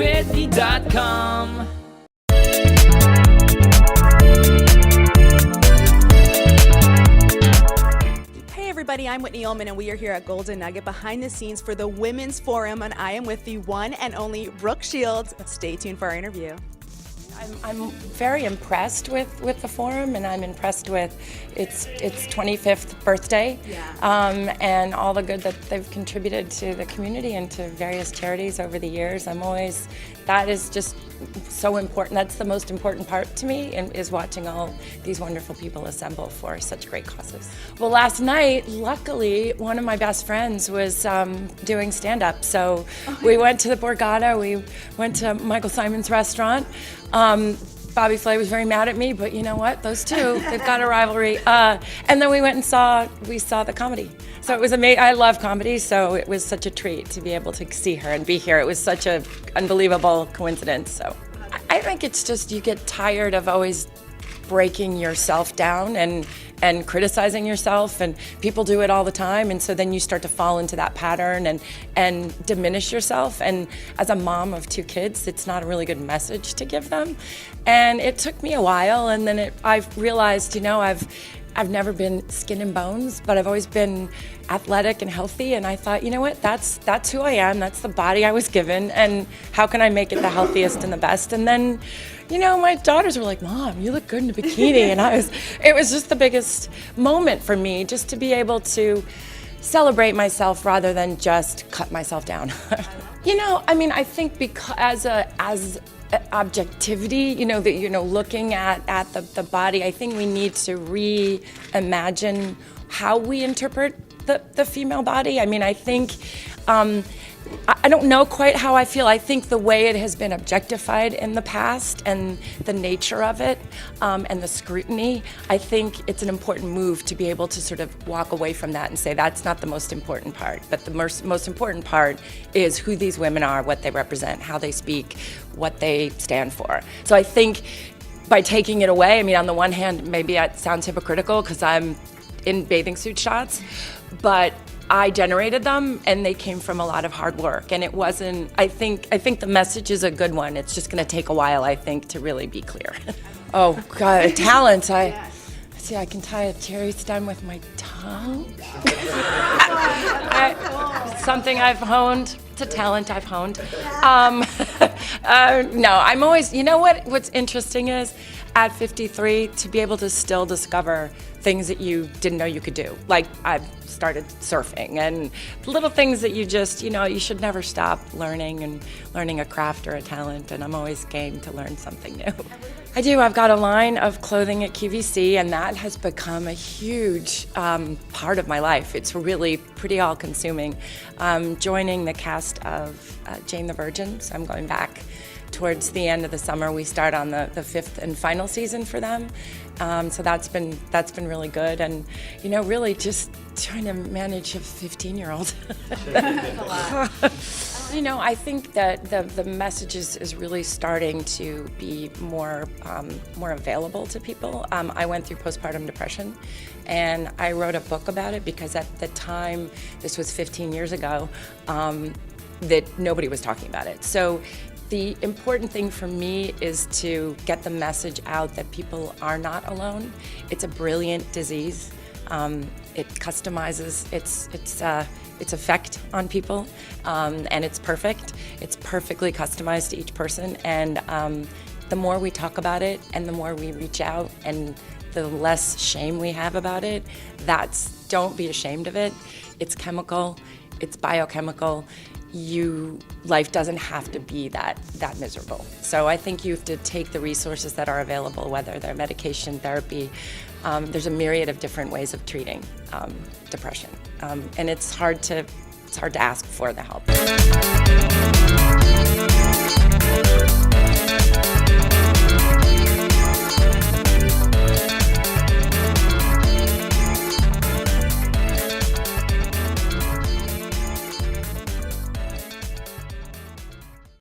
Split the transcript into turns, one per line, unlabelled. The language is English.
GoToWhitney.com.
Hey everybody, I'm Whitney Ullman and we are here at Golden Nugget behind the scenes for the Women's Forum, and I am with the one and only Brooke Shields. Stay tuned for our interview.
I'm very impressed with the forum, and I'm impressed with its 25th birthday, and all the good that they've contributed to the community and to various charities over the years. That is just so important. That's the most important part to me, and is watching all these wonderful people assemble for such great causes. Well, last night, luckily, one of my best friends was doing stand-up, so we went to the Borgata, we went to Michael Simon's restaurant. Bobby Flay was very mad at me, but you know what? Those two, they've got a rivalry. And then we went and saw the comedy. So it was amazing. I love comedy, so it was such a treat to be able to see her and be here. It was such an unbelievable coincidence. So I think it's just you get tired of always breaking yourself down and criticizing yourself, and people do it all the time, and so then you start to fall into that pattern and diminish yourself. And as a mom of two kids, it's not a really good message to give them. And it took me a while, and then I've realized, I've never been skin and bones, but I've always been athletic and healthy, and I thought, you know what, that's who I am, that's the body I was given, and how can I make it the healthiest and the best? And then, my daughters were like, Mom, you look good in a bikini, and it was just the biggest moment for me, just to be able to celebrate myself rather than just cut myself down. I think because as objectivity, looking at the body, I think we need to reimagine how we interpret the female body. I think, I don't know quite how I feel. I think the way it has been objectified in the past and the nature of it, and the scrutiny, I think it's an important move to be able to sort of walk away from that and say that's not the most important part. But the most important part is who these women are, what they represent, how they speak, what they stand for. So I think by taking it away, on the one hand, maybe it sounds hypocritical because I'm in bathing suit shots, but I generated them, and they came from a lot of hard work. And it wasn't, I think the message is a good one. It's just gonna take a while, I think, to really be clear. Oh God, talent. I can tie a cherry stem with my tongue. Something I've honed. It's a talent I've honed. No, I'm always, what's interesting is, at 53, to be able to still discover things that you didn't know you could do. Like, I've started surfing, and little things that you just, you should never stop learning, and learning a craft or a talent, and I'm always game to learn something new. I do. I've got a line of clothing at QVC, and that has become a huge part of my life. It's really pretty all-consuming. Joining the cast of Jane the Virgin, so I'm going back towards the end of the summer. We start on the 5th and final season for them. So that's been really good, and really just trying to manage a 15-year-old. I think that the message is really starting to be more available to people. I went through postpartum depression, and I wrote a book about it because at the time, this was 15 years ago, that nobody was talking about it. So the important thing for me is to get the message out that people are not alone. It's a brilliant disease. It customizes its effect on people, and it's perfect. It's perfectly customized to each person, and the more we talk about it and the more we reach out and the less shame we have about it, don't be ashamed of it. It's chemical, it's biochemical. Life doesn't have to be that miserable. So I think you have to take the resources that are available, whether they're medication, therapy. There's a myriad of different ways of treating depression, and it's hard to ask for the help.